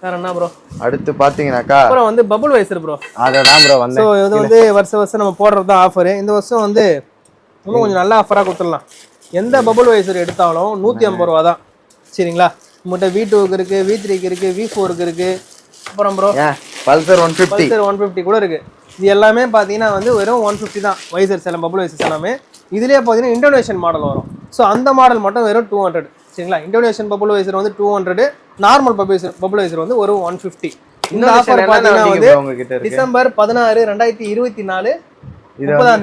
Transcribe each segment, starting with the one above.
வேற என்ன ப்ரோ? அடுத்து பாத்தீங்கன்னாக்கா அப்புறம் வந்து பபுள் வைசர் ப்ரோ. அததான் ப்ரோ வந்தேன். ஸோ இது வந்து வருஷம் நம்ம போடுறது தான் ஆஃபரு. இந்த வருஷம் வந்து இன்னும் கொஞ்சம் நல்ல ஆஃபராக கொடுத்துடலாம். எந்த பபுள் வைசர் எடுத்தாலும் 150 ரூபா தான். சரிங்களா? உங்கள்கிட்ட V2க்கு இருக்கு, V3க்கு இருக்கு, V4க்கு இருக்கு. அப்புறம் ப்ரோ பல்சர் 150 கூட இருக்கு. இது எல்லாமே பார்த்தீங்கன்னா வந்து வெறும் 150 தான் வைசர்ஸ் எல்லாம், பபுள் வைசர்ஸ் எல்லாமே. இதுலேயே பார்த்தீங்கன்னா இந்தோனேஷியன் மாடல் வரும். ஸோ அந்த மாடல் மட்டும் வெறும் 200. சரிங்களா? இந்தோனேஷியன் பபுள் வைசர் வந்து 200, நார்மல் பபுள் வைசர் வந்து ஒரு 150. இந்த ஆஃபர் பார்த்தீங்கன்னா வந்து டிசம்பர் 16, 2024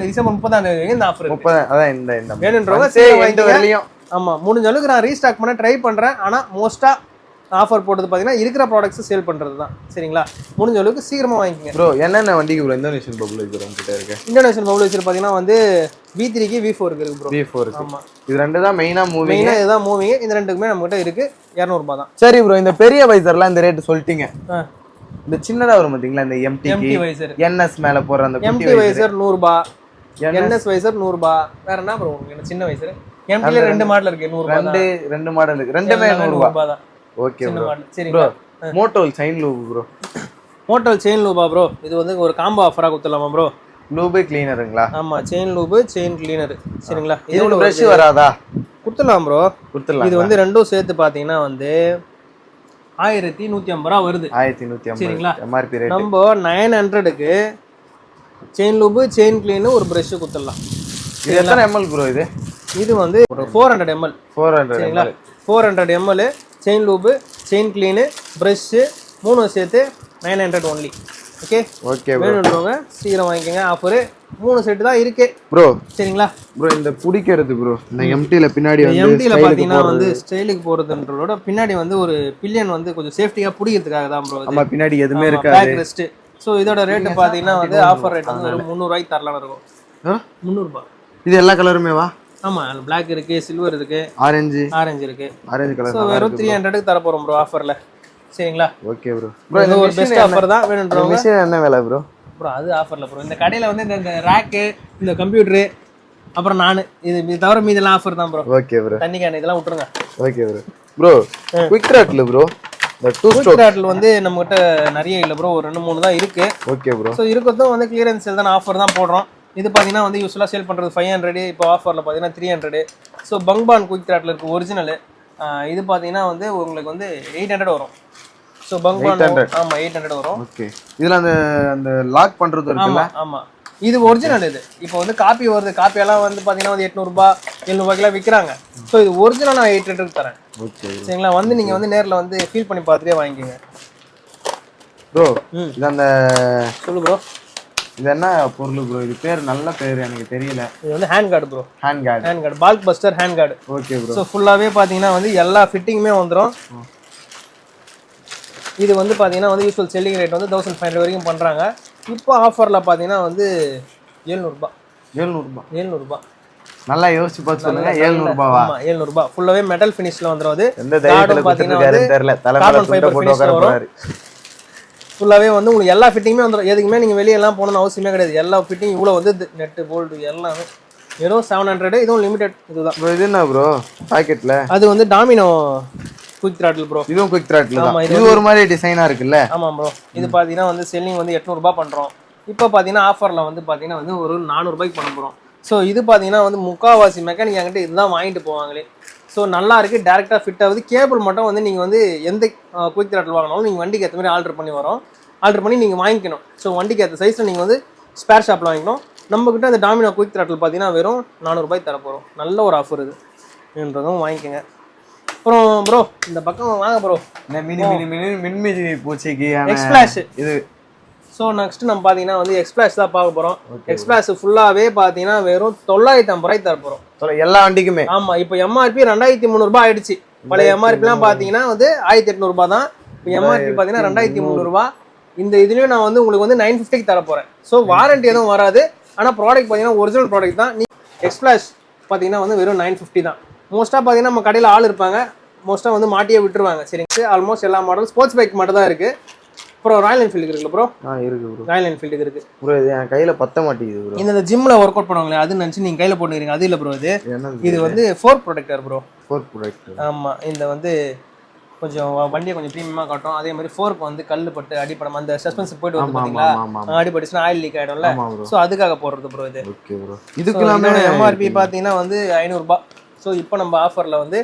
டிசம்பர் 30 இந்த ஆஃபர் வேணுன்றவங்க. ஆமா, முடிஞ்ச அளவுக்கு நான் ரீஸ்டாக் பண்ண ட்ரை பண்றேன். ஆனா மோஸ்டா ஆஃபர் போட்டது பாத்தீங்கன்னா இருக்கிற ப்ராடக்ட்ஸ் சேல் பண்றது தான். சரிங்களா? முடிஞ்ச அளவுக்கு சீக்கிரமா வாங்கிக்கங்க ப்ரோ. என்னென்ன வண்டிக்கு ப்ரோ இந்தோனேஷியன் பபுள் வைசர் உங்ககிட்ட இருக்கு? இந்தோனேஷியன் பபுள் வைசர் பாத்தீங்கன்னா வந்து V3க்கு V4க்கு இருக்கு ப்ரோ. V4க்கு. ஆமா, இது ரெண்டு தான் மெயினா மூவிங். இதுதான் மூவிங். இந்த ரெண்டுக்குமே நம்ம கிட்ட இருக்கு. 200 ரூபாய் தான். சரி ப்ரோ, இந்த பெரிய வைசர்லாம் இந்த ரேட் சொல்லிட்டீங்க. இந்த சின்னதா வரும் பாத்தீங்களா, இந்த எம்டி வைசர், NS மேல போற அந்த எம்டி வைசர் 100 ரூபாய், NS வைசர் 100 ரூபாய். வேற என்ன ப்ரோ உங்களுக்கு சின்ன வைசர்? எம்டில ரெண்டு மாடல் இருக்கு. 100 ரூபாய். ரெண்டு மாடல் இருக்கு. ரெண்டுமே 100 ரூபாய் தான். Okay bro. சரி ப்ரோ, மோட்டோல் செயின் லூப் ப்ரோ. மோட்டோல் செயின் லூபா ப்ரோ? இது வந்து ஒரு காம்போ ஆஃபரா கொடுத்துடலாமா ப்ரோ? லூப் கிளீனருங்களா? ஆமா, செயின் லூப், செயின் கிளீனர். சரிங்களா? இது பிரஷ் வராதா? கொடுத்துடலாம் ப்ரோ, கொடுத்துடலாம். இது வந்து ரெண்டும் சேர்த்து பாத்தீங்கன்னா வந்து 1150 ரூபா வருது. 1150. சரிங்களா? MRP rate. நம்ம 900க்கு செயின் லூப், செயின் கிளீன், ஒரு பிரஷ் கொடுத்துடலாம். இது எத்தனை ml ப்ரோ? இது வந்து 400 ml. 400. சரிங்களா? 400 ml chain loop, chain clean, brush மூணு சேர்த்து 900 ஒன்லி. Okay okay. வேணுன்றவங்க சீக்கிரம் வாங்கிக்கோங்க. ஆஃபர் 3 செட் தான் இருக்கு ப்ரோ. சரிங்களா ப்ரோ? இந்த பிடிக்கிறது ப்ரோ, இந்த எம்டில பின்னாடி வந்து எம்டில பாத்தீங்கன்னா வந்து ஸ்டைலுக்கு போறதுன்றதோட பின்னாடி வந்து ஒரு பில்லியன் வந்து கொஞ்சம் சேஃப்டியா பிடிக்கிறதுக்காக தான் ப்ரோ. ஆமா, பின்னாடி எதுவுமே இருக்காது, பேக் ரெஸ்ட். சோ இதோட ரேட் பாத்தீங்கன்னா வந்து ஆஃபர் ரேட் வந்து ஒரு 300 ரூபாய்க்கு தரலாம் இருக்கும். 300 ரூபாய். இது எல்லா கலருமே வா? ஆமா, Black இருக்கு, சில்வர் இருக்கு, ஆரஞ்சு இருக்கு. Orange colour. சோ வெறும் 300க்கு தர போறோம் ப்ரோ ஆஃபர்ல. சரிங்களா? Okay bro. ப்ரோ இது ஒரு பெஸ்ட் ஆஃபர் தான். வேணும்ன்றவங்க மிஷின் என்ன விலை ப்ரோ? ப்ரோ அது ஆஃபர்ல ப்ரோ. இந்த கடையில வந்து இந்த ரேக், இந்த கம்ப்யூட்டர், அப்புறம் நான் இது தவிர மீதெல்லாம் ஆஃபர் தான் ப்ரோ. Okay bro. தண்ணி கேன் இதெல்லாம் விட்டுருங்க. Okay bro. Bro quick throttle bro, இந்த 2 ஸ்ட்ரோக் த்ராட்டில் வந்து நம்ம கிட்ட நிறைய இல்ல ப்ரோ, ஒரு 2-3 தான் இருக்கு. Okay bro. சோ இருக்கிறதும் வந்து கிளியரன்ஸ் சேல் தான், ஆஃபர் தான் போடுறோம். இது பாத்தீங்கன்னா வந்து யூஸ்வலா சேல் பண்றது 500, இப்போ ஆஃபர்ல பாத்தீங்கன்னா 300. ஸோ பங்பான் குயிக் த்ராட்டில் இருக்கு ஒரிஜினல். இது பாத்தீங்கன்னா வந்து உங்களுக்கு வந்து 800 வரும். ஸோ பங்பான் ஆமா 800 வரும். ஓகே. இதுல அந்த லாக் பண்றது இருக்குல்ல? ஆமா, இது ஒரிஜினல். இது இப்போ வந்து காப்பி வருது. காப்பி எல்லாம் வந்து பாத்தீங்கன்னா வந்து 800 ரூபாய் 700 ரூபாய்க்குலாம் விற்கிறாங்க. ஸோ இது ஒரிஜினல் நான் 800க்கு தரேன். ஓகே சரிங்களா? வந்து நீங்க வந்து நேர்ல வந்து ஃபீல் பண்ணி பார்த்துட்டே வாங்கிக்கோங்க ப்ரோ. இது அந்த சொல்லு ப்ரோ, இது என்ன பொருள் ப்ரோ? இது பேர் நல்ல பேர் எனக்கு தெரியல. இது வந்து hand guard bro. Hand guard Bark Buster hand guard. Okay bro. So ஃபுல்லாவே பாத்தீங்கன்னா வந்து எல்லா ஃபிட்டிங்குமே வந்துடும். இது வந்து பாத்தீங்கன்னா வந்து யூஸ்வல் செல்லிங் ரேட் வந்து 1500 வரைக்கும் பண்றாங்க. இப்போ ஆஃபர்ல பாத்தீங்கன்னா வந்து 700 ரூபாய். 700 ரூபாய். நல்லா யோசிச்சு பார்த்து சொல்லுங்க. 700 ரூபாவா? ஆமா 700 ரூபாய். ஃபுல்லாவே மெட்டல் ஃபினிஷ்ல வந்துரும். அது எந்த தைரியத்துல கொடுத்திருக்காரு தெரியல. தலைமையில போட்டு உட்கார போறாரு. ஃபுல்லாவே வந்து உங்களுக்கு எல்லா ஃபிட்டிங்குமே வந்துடும். எதுக்குமே நீங்க வெளிய எல்லாம் போகணும்னு அவசியமே கிடையாது. எல்லா ஃபிட்டிங் இவ்வளோ வந்து நெட் போல்ட் எல்லாமே வெறும் 700. இதுவும் லிமிடெட். இதுதான் ப்ரோ. இது என்ன ப்ரோ பாக்கெட்ல? அது வந்து டாமினோ குயிக் த்ராட்டில் ப்ரோ. இதுவும் குயிக் த்ராட்டில் தான். இது ஒரு மாதிரி டிசைனா இருக்குல்ல? ஆமா ப்ரோ. இது பாத்தீங்கன்னா வந்து செல்லிங் வந்து 800 ரூபாய் பண்றோம். இப்போ பாத்தீங்கன்னா ஆஃபர்ல வந்து பாத்தீங்கன்னா வந்து ஒரு 400 ரூபாய்க்கு பண்ண போறோம். ஸோ இது பாத்தீங்கன்னா வந்து முக்காவாசி மெக்கானிக் என்கிட்ட இதுதான் வாங்கிட்டு போவாங்களே. ஸோ நல்லா இருக்கு, டேரக்டா ஃபிட் ஆகுது. கேபிள் மட்டும் வந்து நீங்க வந்து எந்த குயிக் த்ராட்டில் வாங்கினாலும் நீங்க வண்டிக்கு ஏற்ற மாதிரி ஆல்டர் பண்ணி வரும். ஆல்டர் பண்ணி நீங்கள் வாங்கிக்கணும். ஸோ வண்டிக்கு ஏற்ற சைஸில் நீங்கள் வந்து ஸ்பேர் ஷாப்பில் வாங்கிக்கணும். நம்மக்கிட்ட அந்த டாமினோ குயிக் த்ராட்டில் பார்த்தீங்கன்னா வெறும் 400 ரூபாய் தர போகிறோம். நல்ல ஒரு ஆஃபர் இதுன்றதும் வாங்கிக்கோங்க. அப்புறம் ப்ரோ இந்த பக்கம் வாங்க ப்ரோ. இந்த மின்மினி பூச்சிக்கு எக்ஸ்பிளாஷ் இது. ஸோ நெக்ஸ்ட் நம்ம பார்த்தீங்கன்னா வந்து எக்ஸ்பிளாஷ் தான் பார்க்க போகிறோம். எக்ஸ்பிளாஷ் ஃபுல்லாகவே பார்த்தீங்கன்னா வெறும் 950 ரூபாய்க்கு தர போகிறோம் எல்லா வண்டிக்குமே. ஆமாம், இப்போ MRP 2300 ரூபாய் ஆயிடுச்சு. பழைய MRPலாம் பார்த்தீங்கன்னா வந்து 1800 ரூபாய் தான். இப்போ MRP பார்த்தீங்கன்னா 2300 ரூபாய். இந்த இதுலயும் நான் வந்து உங்களுக்கு வந்து 950க்கு தர போறேன். ஸோ வாரண்டி எதுவும் வராது. ஆனால் ப்ராடக்ட் பார்த்தீங்கன்னா ஒரிஜினல் ப்ராடக்ட் தான். எக்ஸ்பிளாஷ் பார்த்தீங்கன்னா வந்து வெறும் 950 தான். மோஸ்ட்டாக பார்த்தீங்கன்னா நம்ம கடையில் ஆள் இருப்பாங்க, மோஸ்ட்டாக வந்து மாட்டியே விட்டுருவாங்க. சரிங்க, ஆல்மோஸ்ட் எல்லா மாடலும் ஸ்போர்ட்ஸ் பைக் மட்டும் தான் இருக்கு. அப்புறம் ராயல் என்ஃபீல்டு இருக்குல்ல ப்ரோ? இருக்கு ப்ரோ. ராயல் என்ஃபீல்டு இருக்கு ப்ரோ. இது என் கையில பத்த மாட்டேங்குது ப்ரோ. இந்த ஜிம்ல ஒர்க் அவுட் பண்ணுவாங்களே அது நினச்சி நீங்கள் கையில் போட்டுக்கிறீங்க. அது இல்லை ப்ரோ. இது வந்து fork protector bro. Fork protector. ஆமாம், இந்த வந்து கொஞ்சம் வண்டியை கொஞ்சம் ப்ரீமியமாக காட்டும். அதே மாதிரி ஃபோர்க் வந்து கல் பட்டு அடிப்படம் அந்த சஸ்பென்ஸ் போயிட்டு வந்து ஆமா பார்த்தீங்களா, ஆமா ஆமா அடிபட்டுச்சுன்னா ஆயில் லீக் ஆகிடும்ல. ஆமா ப்ரோ. ஸோ அதுக்காக போடுறது ப்ரோ இது. Okay bro. இதுக்குலாமே எம்ஆர்பி பார்த்தீங்கன்னா வந்து 500 ரூபாய். ஸோ இப்போ நம்ம ஆஃபரில் வந்து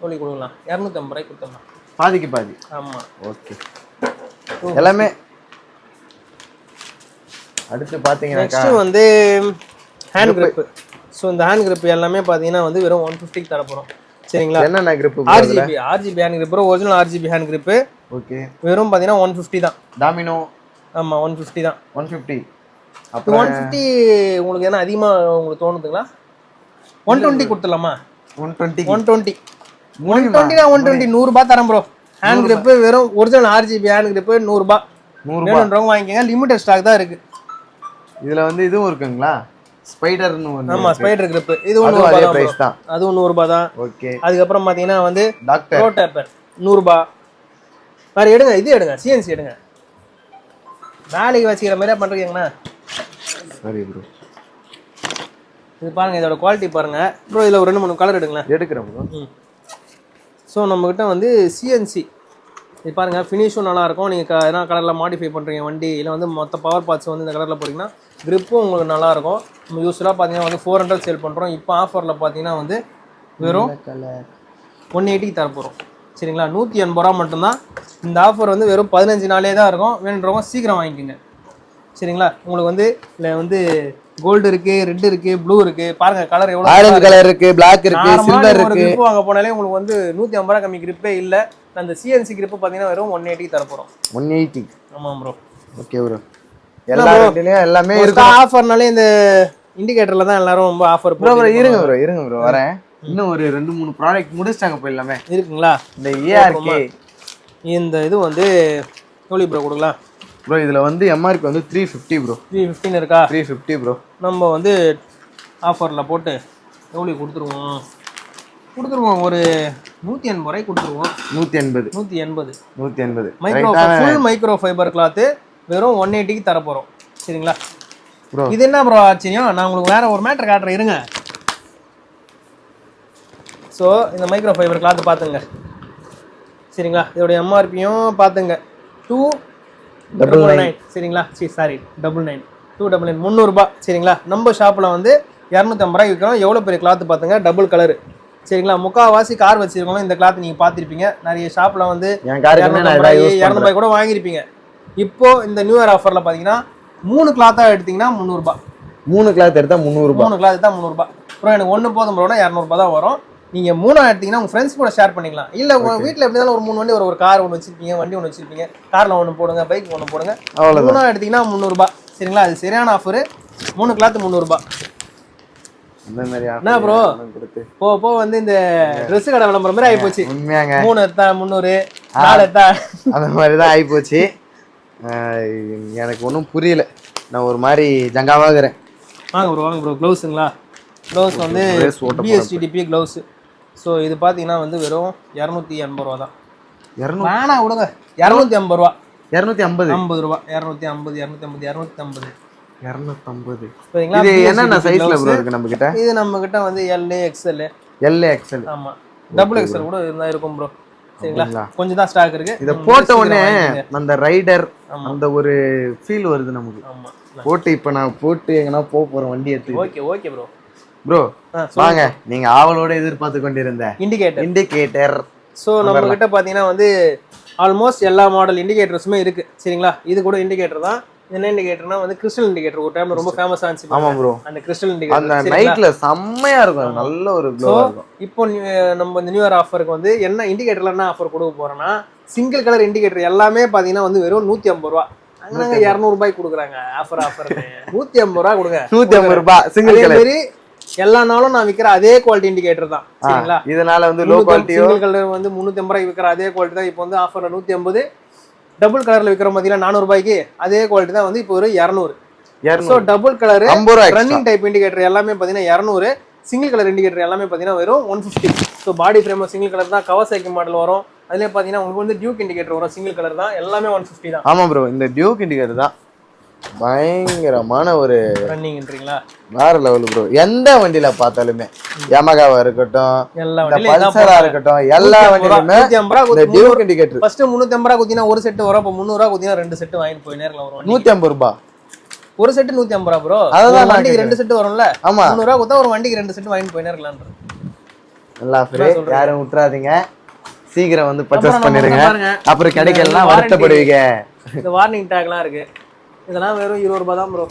சொல்லி கொடுக்கலாம் 250 ரூபாய்க்கு கொடுத்துடலாம். பாதிக்கு பாதி. ஆமாம். ஓகே. எல்லாமே அடுத்து பார்த்தீங்கன்னா நெக்ஸ்ட் வந்து ஹேண்ட் கிரிப். ஸோ இந்த ஹேண்ட் கிரிப் எல்லாமே பார்த்தீங்கன்னா வந்து வெறும் 150க்கு தரப்போகிறோம். சரிங்களா? என்னென்ன grip? RGB hand grip, original RGB hand grip. Okay. வெறும் பார்த்தீங்கன்னா 150 தான். டாமினோ. ஆமாம் 150 தான். 150. அப்போ 150 உங்களுக்கு என்ன அதிகமாக உங்களுக்கு தோணுதுங்களா? 120 கொடுத்துடலாமா? 120 120 120 ரூபாய் தரேன் ப்ரோ. ஹேண்ட் கிரிப் வெறும் ஒரிஜினல் ஆர்ஜிபி ஹேண்ட் கிரிப் 100 ரூபாய். 100 ரூபாய் வாங்கிக்கங்க. லிமிடெட் ஸ்டாக் தான் இருக்கு. இதுல வந்து இதுவும் இருக்குங்களா? ஸ்பைடர்னு ஒன்னு. ஆமா ஸ்பைடர் கிரிப். இது 100 ரூபாய் தான் பிரைஸ் தான். அதுவும் 100 ரூபாய் தான். ஓகே. அதுக்கு அப்புறம் பாத்தீங்கன்னா வந்து டாக்டர் ப்ரோ டேப்பர் 100 ரூபாய். வேற எடுங்க, இது எடுங்க, சிஎன்சி எடுங்க. வேலைக்கு வச்சுக்கிற மாதிரியா பண்றீங்கண்ணா? சரி ப்ரோ. இது பாருங்க, இதோட குவாலிட்டி பாருங்க ப்ரோ. இதுல ஒரு 2-3 கலர் எடுங்களேன். எடுக்கிறேன் ப்ரோ. ஸோ நம்மகிட்ட வந்து சிஎன்சி இது பாருங்க, ஃபினிஷும் நல்லா இருக்கும். நீங்க எதனா கலரில் மாடிஃபை பண்றீங்க வண்டி, இல்லை வந்து மொத்த பவர் பார்ட்ஸ் வந்து இந்த கலரில் போட்டிங்கன்னா கிரிப்பும் உங்களுக்கு நல்லா இருக்கும். நம்ம யூஸ்வலாக பார்த்தீங்கன்னா வந்து 400 சேல் பண்ணுறோம். இப்போ ஆஃபரில் பார்த்தீங்கன்னா வந்து வெறும் 180க்கு தரப்போகிறோம். சரிங்களா? 180 ரூபா மட்டும்தான். இந்த ஆஃபர் வந்து வெறும் 15 நாளே தான் இருக்கும். வேணுன்றவங்க சீக்கிரம் வாங்கிக்கோங்க. சரிங்களா? உங்களுக்கு வந்து இல்லை வந்து கோல்டு இருக்கு, ரெட் இருக்கு, ப்ளூ இருக்கு. பாருங்க கலர் எவ்வளவு ஆரஞ்சு கலர் இருக்கு, பிளாக் இருக்கு, சில்வர் இருக்கு. கிரிப் வாங்க போனாலே உங்களுக்கு வந்து 150 ரூபாய் கம்மி கிரிப்பே இல்ல. அந்த சிஎன்சி கிரிப் பாத்தீங்கன்னா வெறும் 180 தர போறோம். 180. ஆமா ப்ரோ. Okay bro. எல்லா ரேட்லயும் எல்லாமே இருக்கு. ஆஃபர்னாலே இந்த இண்டிகேட்டர்ல தான் எல்லாரும் ரொம்ப ஆஃபர் ப்ரோ. இருங்க ப்ரோ வரேன். இன்னும் ஒரு 2-3 ப்ராடக்ட் முடிச்சிட்டாங்க போய் எல்லாமே இருக்குங்களா? இந்த ஏஆர்கே இந்த இது வந்து எவ்வளவு ப்ரோ கொடுக்கலாம் ப்ரோ? இதுல வந்து எம்ஆர்பி வந்து 350 ப்ரோ. 315 இருக்கா? 350 ப்ரோ. நம்ம வந்து ஆஃபர்ல போட்டு எவ்வளவு கொடுத்துருவோம் ஒரு 180 ரூபாய்க்கு கொடுத்துருவோம். 180 ஃபுல் மைக்ரோ ஃபைபர் கிளாத் வெறும் 180க்கு தர போறோம். சரிங்களா ப்ரோ? இது என்ன ப்ரோ ஆச்சரியம்? நான் உங்களுக்கு வேற ஒரு மேட்டர் காட்டுறேன் இருங்க. ஸோ இந்த மைக்ரோ ஃபைபர் கிளாத் பார்த்துங்க. சரிங்களா? இதோட எம்ஆர்பியும் பார்த்துங்க 299. சரிங்களா? சாரி 99 299 300 ரூபாய். சரிங்களா? நம்ம ஷாப்பில் வந்து 250 ரூபாய்க்கு விற்கிறோம். எவ்வளோ பெரிய கிளாத் பார்த்துங்க, டபுள் கலரு. சரிங்களா? முக்கால்வாசி கார் வச்சிருக்கோம் இந்த கிளாத் நீங்க பார்த்துருப்பீங்க. நிறைய ஷாப்பில் வந்து 200 ரூபாய் கூட வாங்கியிருப்பீங்க. இப்போ இந்த நியூ இயர் ஆஃபர்ல பாத்தீங்கன்னா 3 கிளாத்தா எடுத்தீங்கன்னா 300 ரூபாய். 3 கிளாத் எடுத்தா 300 ரூபாய். 3 கிளாத் எடுத்தா 300 ரூபாய். ப்ரோ எனக்கு ஒன்று போதும் ப்ரோனா 200 ரூபாய் தான் வரும். நீங்க 3 எடுத்தீங்கன்னா உங்க ஃப்ரெண்ட்ஸ் கூட ஷேர் பண்ணிக்கலாம். இல்ல உங்க வீட்டில் எப்படி இருந்தாலும் ஒரு 3 வண்டி ஒரு கார் ஒன்று வச்சிருப்பீங்க, வண்டி ஒன்று வச்சிருப்பீங்க, கார்ல ஒன்று போடுங்க, பைக் ஒன்று போடுங்க. 3 எடுத்தீங்கன்னா 300 ரூபாய். சரிங்களா? அது சரியான ஆஃபர். 3 கிளாத் 300 ரூபாய். என்ன ப்ரோ போ வந்து இந்த ட்ரெஸ் கடை விளம்பரம் மாதிரி ஆயிப்போச்சு. 3 எடுத்தா 300, 4 எடுத்தா அந்த மாதிரிதான் ஆயிப்போச்சு. எனக்கு ஒன்றும் புரியல. நான் ஒரு மாதிரி ஜங்காவாகிறேன். வாங்க ப்ரோ க்ளவுஸுங்களா? க்ளவுஸ் வந்து பிஎஸ்டிடிபி க்ளவுஸ். ஸோ இது பார்த்தீங்கன்னா வந்து வெறும் 280 ரூபா தான். வேணா விடுங்க 250 ரூபா. 250 ரூபா. 250 இது என்னென்ன சைஸ்ல ப்ரோ இருக்கு நம்ம கிட்ட? இது நம்ம கிட்ட வந்து LA XL. ஆமா டபுள் XL கூட இருந்தா இருக்கும் ப்ரோ. சரிங்களா? கொஞ்சம் தான் ஸ்டாக் இருக்கு. இத போட்ட உடனே அந்த ரைடர் அந்த ஒரு ஃபீல் வருது நமக்கு. ஆமா போட்டு இப்போ நான் போட்டு எங்கனா போறேன் வண்டி எடுத்து. ஓகே ப்ரோ வாங்க. நீங்க ஆவலோட எதிர்பார்த்து கொண்டிருந்த இண்டிகேட்டர். ஸோ நம்ம கிட்ட பாத்தீங்கன்னா வந்து ஆல்மோஸ்ட் எல்லா மாடல் இண்டிகேட்டர்ஸுமே இருக்கு. சரிங்களா? இது கூட இண்டிகேட்டர் தான். என்ன இண்டிகேட்டர்னா வந்து கிறிஸ்டல் இண்டிகேட்டர். ஒரு டைம்ல ரொம்ப ஃபேமஸா இருந்துச்சு. ஆமா ப்ரோ. அந்த கிறிஸ்டல் இண்டிகேட்டர் அந்த நைட்ல செம்மையா இருக்கும். நல்ல ஒரு க்ளோவா இருக்கும். இப்போ நம்ம இந்த நியூ இயர் ஆஃபருக்கு வந்து என்ன இண்டிகேட்டர்ல என்ன ஆஃபர் கொடுக்க போறோம்னா சிங்கிள் கலர் இண்டிகேட்டர் எல்லாமே பாத்தீங்கன்னா வந்து வெறும் 150 ரூபாய். அங்க 200 ரூபாய்க்கு கொடுக்குறாங்க. ஆஃபர் 150 ரூபாய் கொடுங்க. 150 ரூபாய் சிங்கிள் கலர். எல்லா நாளும் நான் விக்கிற அதே குவாலிட்டி இண்டிகேட்டர் தான். சரிங்களா? இதனால வந்து லோ குவாலிட்டி சிங்கிள் கலர் வந்து 350 ரூபாய்க்கு விக்கிற அதே குவாலிட்டி தான் இப்போ வந்து ஆஃபர்ல 150. டபுள் கலர்ல விக்கிற பாத்தீங்கன்னா 400 ரூபாய்க்கு அதே குவாலிட்டி தான் வந்து இப்போ ஒரு 200. So double colour running type indicator எல்லாமே பாத்தீங்கன்னா 200. சிங்கிள் கலர் இண்டிகேட்டர் எல்லாமே பாத்தீங்கன்னா வெறும் 150. So body frame single colour தான். கவாசாக்கி மாடல் வரும். அதுலயே பாத்தீங்கன்னா உங்களுக்கு வந்து டியூக் இண்டிகேட்டர் வரும். சிங்கிள் கலர் தான். எல்லாமே 150 தான். ஆமா ப்ரோ. இந்த டியூக் இண்டிகேட்டர் தான் பயங்கரமான ஒரு ரன்னிங்ன்றீங்களா? வேற லெவல் ப்ரோ. எந்த வண்டியில பார்த்தாலுமே Yamahaவா இருக்கட்டும், எல்லா இந்த வண்டியிலும் இதான் பல்சரா இருக்கட்டும், எல்லா வண்டியிலுமே 150 இந்த டியூக் இண்டிகேட்டர் ஃபர்ஸ்ட் 350 ரூபா குத்தினா ஒரு செட் வரும். அப்ப 300 ரூபா குத்தினா ரெண்டு செட் வாங்கிட்டு போய் நேரல வரும். 150 ரூபாய் ஒரு செட் 150 ரூபா ப்ரோ. அதான் வண்டிக்கு ரெண்டு செட் வரும்ல. ஆமா 300 ரூபா குத்தா ஒரு வண்டிக்கு ரெண்டு செட் வாங்கிட்டு போய் நேரலாம்ன்ற. நல்லா ஃப்ரீ, யாரும் விட்டுறாதீங்க. சீக்கிரம் வந்து பர்ச்சேஸ் பண்ணிருங்க. அப்புறம் கிடைக்கலாம் வருத்தப்படுவீங்க. இந்த வார்னிங் டேக்லாம் இருக்கு. இதெல்லாம் வெறும் 20 ரூபாய் தான் ப்ரோ.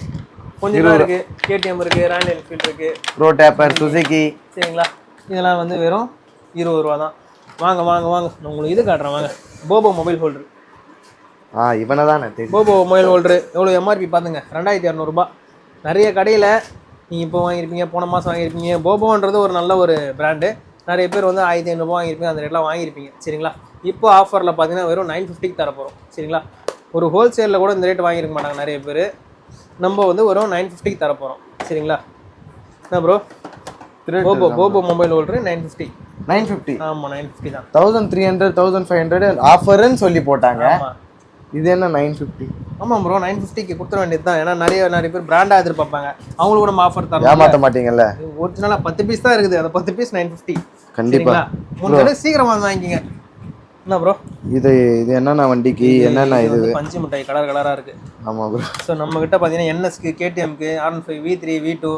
கொஞ்சம் தான் இருக்கு. KTM இருக்கு, ராயல் என்ஃபீல்ட் இருக்கு, ப்ரோ டேப்பர், சுசுகி. சரிங்களா? இதெல்லாம் வந்து வெறும் 20 ரூபா தான். வாங்க வாங்க வாங்க, நான் உங்களுக்கு இது காட்டுறேன் வாங்க. Bobo mobile holder. இவனை தான் தெரியும். போபோ மொபைல் ஹோல்டர் எவ்வளோ MRP பார்த்துங்க, 2200 ரூபாய். நிறைய கடையில் நீங்கள் இப்போ வாங்கியிருப்பீங்க, போன மாதம் வாங்கியிருப்பீங்க. போபோன்றது ஒரு நல்ல ஒரு பிராண்டு. நிறைய பேர் வந்து 1500 ரூபாய் வாங்கியிருப்பீங்க, அந்த ரேட்லாம் வாங்கியிருப்பீங்க. சரிங்களா? இப்போ ஆஃபரில் பார்த்தீங்கன்னா வெறும் 950க்கு தர போகிறோம். சரிங்களா? ஒரு ஹோல்சேலில் கூட இந்த ரேட் வாங்கியிருக்க மாட்டாங்க நிறைய பேர். நம்ம வந்து வெறும் 950க்கு தர போகிறோம். சரிங்களா? என்ன ப்ரோ? Bobo mobile holder 950. ஆமாம் 950 தான். 1300 1500 ஆஃபர்னு சொல்லி போட்டாங்க. இது என்ன 950? ஆமாம் ப்ரோ, 950க்கு கொடுத்துட வேண்டியது தான். ஏன்னா நிறைய பேர் பிராண்டாக எதிர்பார்ப்பாங்க. அவங்களுக்கு கூட ஆஃபர் தரணும். ஏமாற்ற மாட்டீங்கல்ல. ஒரிஜினலா 10 பீஸ் தான் இருக்குது. அந்த 10 பீஸ் 950. கண்டிப்பா உங்களுக்கு சீக்கிரம் வந்து வாங்கிக்கிங்க. என்ன ப்ரோ இது என்னென்ன வண்டிக்கு என்னென்ன இது பஞ்சு மிட்டாய் கலரா இருக்கு. ஆமா ப்ரோ. ஸோ நம்ம கிட்ட பார்த்தீங்கன்னா NSக்கு, KTMக்கு, R15, V3,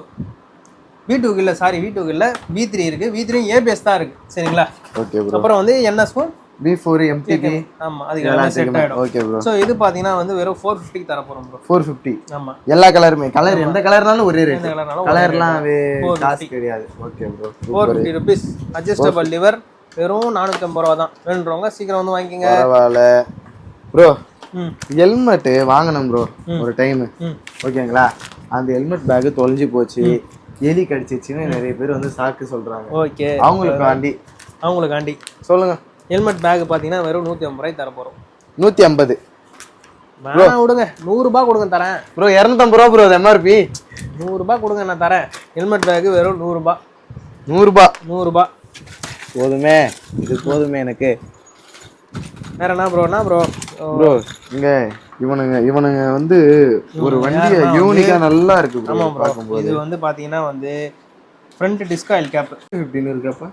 V2 இல்லை, சாரி V2 இல்லை, V3 இருக்கு. V3 ABS தான் இருக்கு. சரிங்களா? Okay bro. அப்புறம் வந்து NSக்கும் V4 MTக்கு. ஆமா, அதுக்கு எல்லாம் செட் ஆயிடும். Okay bro. சோ இது பாத்தீங்கன்னா வந்து வெறும் 450க்கு தர போறோம் ப்ரோ. 450. ஆமா, எல்லா கலருமே. கலர் எந்த கலர்னாலும் ஒரே ரேட். கலர்லாம் காசு கிடையாது. Okay bro. 450 rupees. Adjustable liver வெறும் 450 ரூபா தான். வேணும்றவங்க சீக்கிரம் வந்து வாங்கிக்கங்க. பரவாயில்ல ப்ரோ. ஹெல்மெட் வாங்கணும் ப்ரோ ஒரு டைம். ஓகேங்களா? அந்த ஹெல்மெட் பேக் தொலைஞ்சு போச்சு, எலி கடிச்சிச்சுன்னு நிறைய பேர் வந்து சாக்கு சொல்றாங்க. ஓகே, அவங்களுக்காண்டி சொல்லுங்க. ஹெல்மெட் பேக் பார்த்தீங்கன்னா வெறும் 150 ரூபாய் தர போகிறோம். 150 வேணா விடுங்க, 100 ரூபாய் கொடுங்க தரேன் ப்ரோ. 250 ரூபா ப்ரோ MRP. 100 ரூபாய் கொடுங்க, நான் தரேன். ஹெல்மெட் பேக் வெறும் 100 ரூபாய். 100 ரூபாய் போதுமே, இது போதுமே எனக்கு. வேற என்ன ப்ரோ? ப்ரோ இங்க இவனுங்க வந்து ஒரு வண்டியை யூனிக்கா நல்லா இருக்கு ப்ரோ. ஆமா ப்ரோ, இது வந்து பாத்தீங்கன்னா வந்து ஃப்ரண்ட் டிஸ்க் ஆயில் கேப் 15 இருக்குப்பா.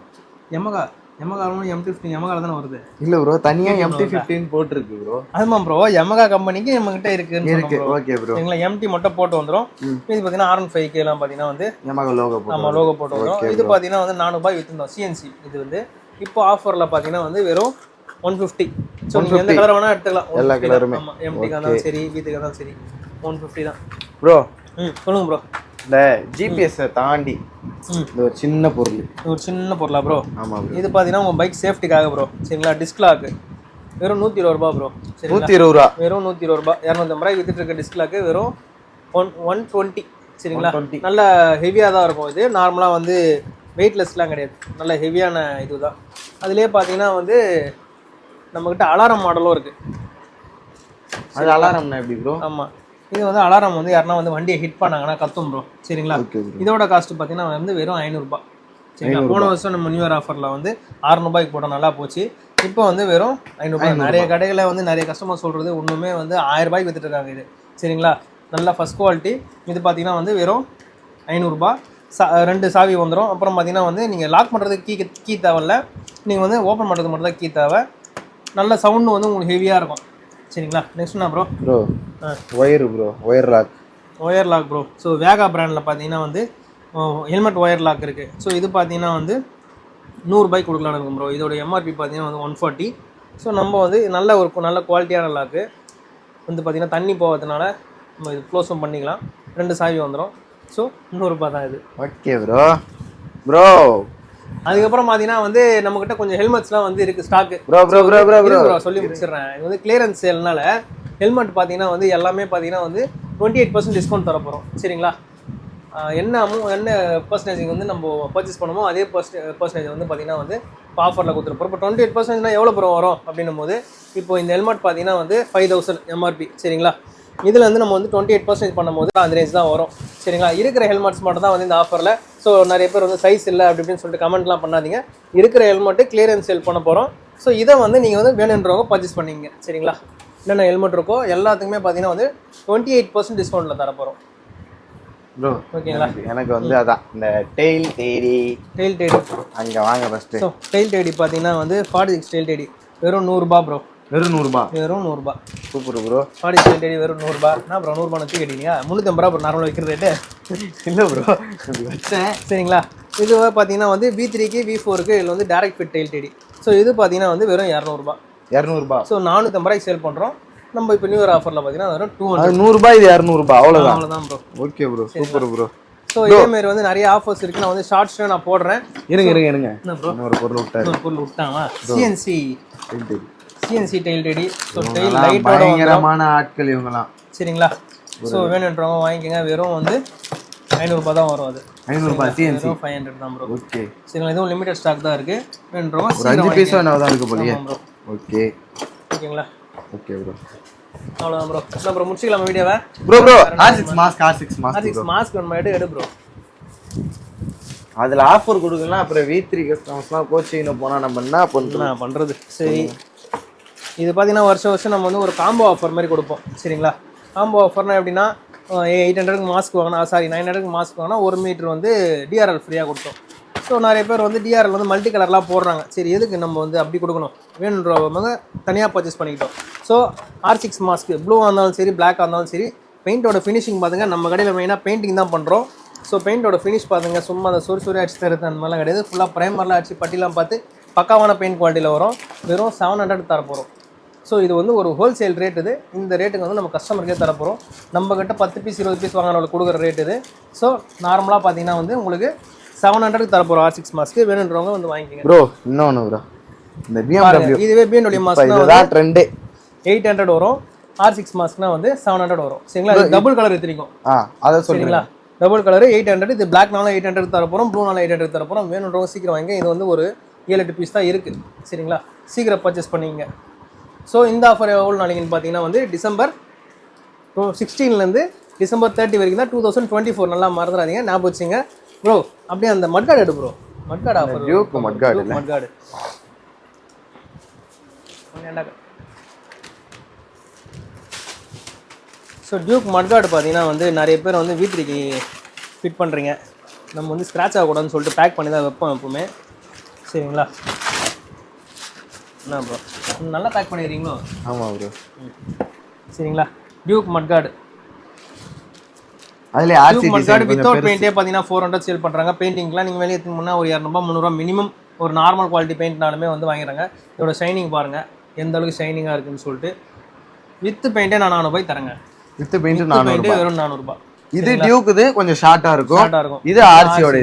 Yamaha MT-15 Yamaha தான வருது. இல்ல ப்ரோ, தனியா MT-15 போட்டுருக்கு ப்ரோ. ஆமா ப்ரோ, Yamaha கம்பெனிக்கு நம்ம கிட்ட இருக்குன்னு இருக்கு. Okay bro. நீங்க MT மட்டும் போட்டு வந்துரும். இது பாத்தீங்கன்னா R15 எல்லாம் பாத்தீங்கன்னா வந்து Yamaha லோகோ போட்டு. ஆமா, லோகோ போட்டு வந்துரும். இது பாத்தீங்கன்னா வந்து 400 ரூபாய் வித்துறோம் CNC. இது வந்து இப்போ ஆஃபர்ல பாத்தீங்கன்னா வந்து வெறும் 150. சோ நீங்க எந்த கலர் வேணா எடுத்துக்கலாம். எல்லா கலருமே. ஆமா, MT கானாலும் சரி, V3 கானாலும் சரி 150 தான் ப்ரோ. சொல்லுங்க ப்ரோ. இந்த GPS தாண்டி இந்த ஒரு சின்ன பொருளா ப்ரோ? ஆமா ப்ரோ. இது பாத்தீங்கன்னா உங்க பைக் சேஃப்டிக்காக ப்ரோ. சரிங்களா? டிஸ்க் லாக் வெறும் 120 ரூபாய் ப்ரோ. 120 ரூபா. வெறும் 120 ரூபாய். 250 ரூபாய் வித்துட்டு இருக்க டிஸ்க் லாக் வெறும் 120. சரிங்களா? நல்ல ஹெவியா தான் இருக்கும். இது நார்மலா வந்து வெயிட்லெஸ்லாம் கிடையாது, நல்ல ஹெவியான இதுதான். அதுலயே பாத்தீங்கன்னா வந்து நம்ம கிட்ட அலாரம் மாடலும் இருக்கு. அது அலாரம்னா எப்படி ப்ரோ? ஆமா, இது வந்து அலாரம் வந்து யாருன்னா வந்து வண்டியை ஹிட் பண்ணாங்கன்னா கத்தும் ப்ரோ. சரிங்களா? இதோட காஸ்ட் பார்த்தீங்கன்னா வந்து வெறும் 500 ரூபாய். சரிங்களா? போன வருஷம் நம்ம நியூ இயர் ஆஃபரில் வந்து 600 ரூபாய்க்கு போட்டோம், நல்லா போச்சு. இப்போ வந்து வெறும் 500 ரூபாய். நிறைய கடைகளில் வந்து நிறைய கஸ்டமர் சொல்கிறது ஒன்றுமே வந்து 1000 ரூபாய்க்கு வித்துட்டு இருக்காங்க இது. சரிங்களா? நல்லா ஃபஸ்ட் குவாலிட்டி. இது பார்த்தீங்கன்னா வந்து வெறும் 500 ரூபாய். 2 சாவி வந்துடும். அப்புறம் பார்த்தீங்கன்னா வந்து நீங்கள் லாக் பண்ணுறதுக்கு கீ தேவையில்ல, நீங்கள் வந்து ஓப்பன் பண்ணுறது மட்டும் தான் கீ தேவை. நல்ல சவுண்டு வந்து உங்களுக்கு ஹெவியாக இருக்கும். சரிங்களா? நெக்ஸ்ட் என்ன bro? Wire lock bro. So Vega பிராண்டில் பார்த்தீங்கன்னா வந்து ஹெல்மெட் ஒயர் லாக் இருக்குது. ஸோ இது பார்த்தீங்கன்னா வந்து 100 ரூபாய்க்கு கொடுக்கலான்னு இருக்கும் ப்ரோ. இதோட MRP பார்த்தீங்கன்னா வந்து 140. ஸோ நம்ம வந்து நல்ல குவாலிட்டியான லாக்கு வந்து பார்த்தீங்கன்னா தண்ணி போகிறதுனால நம்ம இது க்ளோஸும் பண்ணிக்கலாம். 2 சாவி வந்துடும். ஸோ 100 ரூபாய் தான் இது. Okay bro. அதுக்கப்புறம் பார்த்தீங்கன்னா வந்து நம்மக்கிட்ட கொஞ்சம் ஹெல்மெட்ஸ்லாம் வந்து இருக்குது ஸ்டாக்கு. ப்ரோ சொல்லி முடிச்சிடுறேன். இது வந்து கிளியரன்ஸ் சேல்னால ஹெல்மெட் பார்த்தீங்கன்னா வந்து எல்லாமே பார்த்தீங்கன்னா வந்து 28% டிஸ்கவுண்ட் தர போகிறோம். சரிங்களா? என்ன பர்சன்டேஜ் வந்து நம்ம பர்ச்சேஸ் பண்ணுமோ அதே பர்சன்டேஜ் வந்து பார்த்தீங்கன்னா வந்து இப்போ ஆஃபரில் கொடுத்துருப்போம். இப்போ 28%னா எவ்வளோ ப்ரோ வரும் அப்படின்னும் போது இப்போ இந்த ஹெல்மெட் பார்த்தீங்கன்னா வந்து 5000 MRP. சரிங்களா? இதில் வந்து நம்ம வந்து 28% பண்ணும்போது அந்த ரேஞ்ச் தான் வரும். சரிங்களா? இருக்கிற ஹெல்மெட்ஸ் மட்டும் தான் வந்து இந்த ஆஃபரில். ஸோ நிறைய பேர் வந்து சைஸ் இல்லை அப்படி இப்படின்னு சொல்லிட்டு கமெண்ட்லாம் பண்ணாதீங்க. இருக்கிற ஹெல்மெட்டு கிளியரன்ஸ் சேல் பண்ண போகிறோம். ஸோ இதை வந்து நீங்கள் வந்து வேணுன்றவங்க பர்ச்சேஸ் பண்ணிங்க. சரிங்களா? என்னென்ன ஹெல்மெட் இருக்கோ எல்லாத்துக்குமே பார்த்தீங்கன்னா வந்து 28% டிஸ்கவுண்ட்டில் தரப்போகிறோம். ப்ரோ ஓகேங்களா? எனக்கு வந்து அதான் இந்த டெயில் டேடி அங்கே வாங்க ஃபஸ்ட்டு. ஸோ டெயில் டேடி பார்த்தீங்கன்னா வந்து 46 டெயில் டேடி வெறும் 100 ரூபா ப்ரோ. வெறும் 100 ரூபா. வெறும் 100 ரூபா. Super bro. 46 டெயில் டேடி வெறும் 100 ரூபா. என்ன ப்ரோ 100 ரூபா வச்சு கேட்டீங்க? 350 ரூபா ப்ரோ நார்மலாக வைக்கிற ரேட்டு. இல்லை ப்ரோ வச்சேன். சரிங்களா? இது பார்த்தீங்கன்னா வந்து V3க்கு V4க்கு இதில் வந்து direct fit tail daddy. So இது பார்த்தீங்கன்னா வந்து வெறும் 200 ரூபா. 200 ரூபா. ஸோ 450 ரூபாய்க்கு சேல் பண்ணுறோம். நம்ம இப்போ நியூ இயர் ஆஃபரில் பார்த்தீங்கன்னா வெறும் 200. 100 ரூபாய், இது 200 ரூபாய், அவ்வளோதான். அவ்வளோதான் bro. Okay bro, super bro. So இதேமாரி வந்து நிறைய ஆஃபர்ஸ் இருக்குது. நான் வந்து ஷார்ட்ஸ்ல நான் போடுறேன். இருங்க என்ன ப்ரோ இன்னொரு பொருள் விட்டாரு. இன்னொரு பொருள் விட்டாங்களா? சிஎன்சி டெயில் டெடி. ஸோ டெயில் லைட்டோட பயங்கரமான ஆட்கள் இவங்கலாம். சரிங்களா? ஸோ வேணுன்றவங்க வாங்கிக்கோங்க. வெறும் வந்து 500 ரூபாய் தான் வரும். அது 500 ரூபாய். சிஎன்சி 500 தான் ப்ரோ. ஓகே சரிங்களா? இதுவும் லிமிடெட் ஸ்டாக் தான் இருக்குது. வேணுன்றவங்க ஒரு 5 பீஸோ என்ன தான் இருக்குது போலியே. ப்ரோ ஓகே ஓகேங்களா? Okay bro. அவ்வளோதான் ப்ரோ. என்ன ப்ரோ முடிச்சிக்கலாம் வீடியோவை? ப்ரோ R6 மாஸ்க் நம்ம எடு ப்ரோ. அதில் ஆஃபர் கொடுக்கலாம். அப்புறம் V3 கஸ்டமர்ஸ்லாம் கோச்சிங்னு போனால் நம்ம என்ன பண்ணுறது? சரி, இது பார்த்தீங்கன்னா வருஷம் நம்ம வந்து ஒரு காம்போ ஆஃபர் மாதிரி கொடுப்போம். சரிங்களா? காம்போ ஆஃபர்னா எப்படின்னா 800க்கு மாஸ்க் வாங்கினா 900க்கு மாஸ்க் வாங்கினா 1 மீட்டர் வந்து DRL ஃப்ரீயாக கொடுத்தோம். ஸோ நிறைய பேர் வந்து DRL வந்து மல்டி கலர்லாம் போடுறாங்க. சரி, எதுக்கு நம்ம வந்து அப்படி கொடுக்கணும்? வேணுன்றவங்க தனியாக பர்ச்சேஸ் பண்ணிக்கிட்டோம். ஸோ R6 மாஸ்க் ப்ளூவாக இருந்தாலும் சரி, பிளாக்காக இருந்தாலும் சரி, பெயிண்டோட ஃபினிஷிங் பார்த்துங்க. நம்ம கடையில் மெயினாக பெயிண்டிங் தான் பண்ணுறோம். ஸோ பெயிண்டோட ஃபினிஷ் பார்த்துங்க. சும்மா அந்த சொறி அடிச்சு தருது அந்த மாதிரிலாம் கிடையாது. ஃபுல்லாக ப்ரைமர்லாம் அடிச்சு பட்டிலாம் பார்த்து பக்காவான பெயிண்ட் குவாலிட்டியில் வரும். வெறும் 700 தரப்போகிறோம். ஸோ இது வந்து ஒரு ஹோல்சேல் ரேட். இது இந்த ரேட்டுக்கு வந்து நம்ம கஸ்டமருக்கே தரப்போகிறோம். நம்மக்கிட்ட 10 பீஸ் 20 பீஸ் வாங்கினவங்களுக்கு கொடுக்குற ரேட் இது. ஸோ நார்மலாக பார்த்தீங்கன்னா வந்து உங்களுக்கு 700க்கு தரப்போகிறோம் R6 மாஸ்க்கு. வேணுன்றவங்க வந்து வாங்கிக்கோங்க. ப்ரோ இன்னொன்று ப்ரோ, இந்த BMW இதுவே BMW மாஸ்க் இதுதான் ட்ரெண்ட். 800 வரும். R6 மாஸ்க்னா வந்து 700 வரும். சரிங்களா? இது டபுள் கலர் எடுத்துருக்கோம். அதை சொல்லுங்களா? Double colour 800. இது பிளாக்னாலும் 800 தரப்போகிறோம், ப்ளூனாலும் 800 தரப்போகிறோம். வேணுன்றவங்க சீக்கிரம் வாங்க. இது வந்து ஒரு 7-8 பீஸ் தான் இருக்குது. சரிங்களா? சீக்கிரம் பர்ச்சேஸ் பண்ணிங்க. ஸோ இந்த ஆஃபர் எவ்வளோ நாளைக்குன்னு பார்த்தீங்கன்னா வந்து டிசம்பர் 16லேருந்து டிசம்பர் 30 வரைக்கும் தான். 2024. நல்லா மறந்துடாதீங்க, ஞாபகம் வச்சுங்க ப்ரோ. அப்படியே அந்த மட்கார்டு எடு bro. Mudguard offer. Mudguard so Duke mudguard பார்த்தீங்கன்னா வந்து நிறைய பேர் வந்து V3க்கு ஃபிட் பண்ணுறீங்க. நம்ம வந்து ஸ்க்ராட்ச் ஆகக்கூடாதுன்னு சொல்லிட்டு பேக் பண்ணி தான் வைப்போம் எப்பவுமே. சரிங்களா? என்ன ப்ரோ நல்லா பேக் பண்ணிடுறீங்களோ? ஆமாம் ப்ரோ. சரிங்களா? Duke mudguard. அதில் டியூக் மட்கார்டு வித்தவுட் பெயிண்டே பார்த்தீங்கன்னா 400 சேல் பண்ணுறாங்க. பெயிண்டிங்லாம் நீங்கள் வெளியே எடுத்துனா ஒரு 200 300 மினிமம். ஒரு நார்மல் குவாலிட்டி பெயிண்ட்னாலுமே வந்து வாங்கிடுறாங்க. இதோட ஷைனிங் பாருங்கள் எந்த அளவுக்கு ஷைனிங்காக இருக்குன்னு சொல்லிட்டு. வித் பெயிண்டே நான் 400 ரூபாய் தரேங்க. வித் பெயிண்ட் 400 வெறும் 400 ரூபாய். இது டியூக்குது கொஞ்சம் ஷார்ட்டாக இருக்கும். இது RCயோட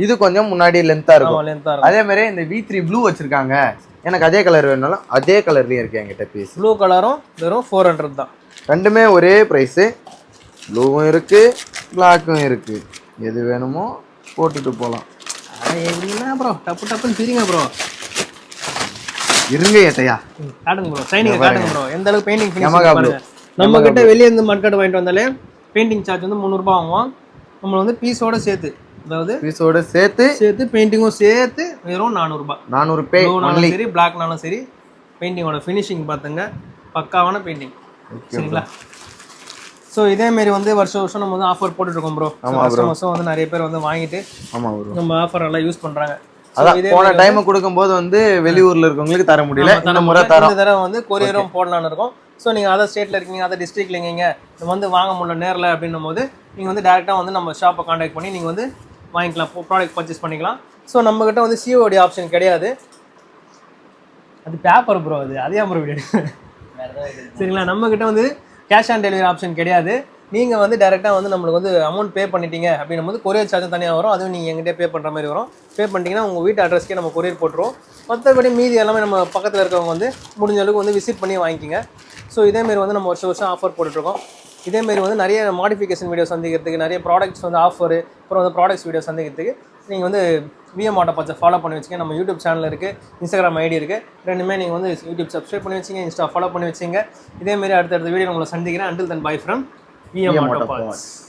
இது கொஞ்சம் முன்னாடி லென்த்தாக இருக்கும். அதே மாதிரி இந்த V3 ப்ளூ வச்சிருக்காங்க. எனக்கு அதே கலர் வேணும்னாலும் அதே கலர்லேயும் இருக்குது என்கிட்ட பீஸ். ப்ளூ கலரும் வெறும் 400 தான். ரெண்டுமே ஒரே ப்ரைஸு. ப்ளூவும் இருக்குது, பிளாக்கும் இருக்குது. எது வேணுமோ போட்டுட்டு போகலாம். எப்படின்னா ப்ரோ டப்புன்னு பிரிங்க ப்ரோ. இருங்க ஏட்டையா காட்டுங்க ப்ரோ. ஷைனிங் காட்டுங்க ப்ரோ. எந்த அளவுக்கு பெயிண்டிங் ஃபினிஷிங் பாருங்க. நம்ம கிட்ட வெளியே இருந்து மட்கார்டு வாங்கிட்டு வந்தாலே பெயிண்டிங் சார்ஜ் வந்து 300 ரூபாய் வாங்குவோம். நம்ம வந்து பீஸோட சேர்த்து, அதாவது பீஸோட சேர்த்து பெயிண்டிங்கும் சேர்த்து வெறும் 400 ரூபாய். 400 பே ப்ளூனாலும் சரி, பிளாக்னாலும் சரி. பெயிண்டிங்கோட ஃபினிஷிங் பார்த்துங்க, பக்காவான பெயிண்டிங். சரிங்களா? ஸோ இதேமாரி வந்து வருஷம் நம்ம வந்து ஆஃபர் போட்டுருக்கோம் ப்ரோ. கஸ்டமர்ஸும் வந்து நிறைய பேர் வந்து வாங்கிட்டு நம்ம ஆஃபர் எல்லாம் யூஸ் பண்ணுறாங்க. அதான் போன டைம் கொடுக்கும்போது வந்து வெளியூர்ல இருக்கவங்களுக்கு தர முடியல. இந்த முறை தரம் வந்து கொரியரும் போடலான்னு இருக்கும். ஸோ நீங்கள் அதர் ஸ்டேட்டில் இருக்கீங்க, அதர் டிஸ்ட்ரிக்ட்ல இருக்கீங்க, வந்து வாங்க முடியல நேரில் அப்படின்னும் போது நீங்கள் வந்து டேரெக்டாக வந்து நம்ம ஷாப்பை காண்டாக்ட் பண்ணி நீங்கள் வந்து வாங்கிக்கலாம், ப்ராடக்ட் பர்ச்சேஸ் பண்ணிக்கலாம். ஸோ நம்மக்கிட்ட வந்து COD ஆப்ஷன் கிடையாது. அது பேப்பர் ப்ரோ. அதே ப்ரோ வீடியோ. சரிங்களா? நம்மக்கிட்ட வந்து கேஷ் ஆன் டெலிவரி ஆப்ஷன் கிடையாது. நீங்கள் வந்து டேரெக்டாக வந்து நம்மளுக்கு வந்து அமௌண்ட் பே பண்ணிட்டீங்க அப்படின்னும் போது கொரியர் சார்ஜும் தனியாக வரும். அதுவும் நீங்கள் எங்கிட்டே பே பண்ணுற மாதிரி வரும். பே பண்ணிட்டீங்கன்னா உங்கள் வீட்டு அட்ரஸ்க்கே நம்ம கொரியர் போட்டுருவோம். மற்றபடி மீதி எல்லாமே நம்ம பக்கத்தில் இருக்கிறவங்க வந்து முடிஞ்ச அளவுக்கு வந்து விசிட் பண்ணி வாங்கிக்கிங்க. ஸோ இதேமாரி வந்து நம்ம வருஷம் ஆஃபர் போட்டுட்ருக்கோம். இதேமாரி வந்து நிறைய மாடிஃபிகேஷன் வீடியோ சந்திக்கிறதுக்கு, நிறைய ப்ராடக்ட்ஸ் வந்து ஆஃபரு, அப்புறம் வந்து ப்ராடக்ட்ஸ் வீடியோ சந்திக்கிறதுக்கு நீங்கள் வந்து VM ஆட்டோ பச்சை ஃபாலோ பண்ணி வச்சுங்க. நம்ம யூடியூப் சேனல் இருக்குது, Instagram ID இருக்குது. ரெண்டுமே நீங்கள் வந்து யூடியூப் சப்ஸ்கிரைப் பண்ணி வச்சிங்க, Insta ஃபாலோ பண்ணி வச்சிங்க. இதேமாரி அடுத்தடுத்த வீடியோ உங்களை சந்திக்கிறேன். Until then, bye from VM Auto Parts.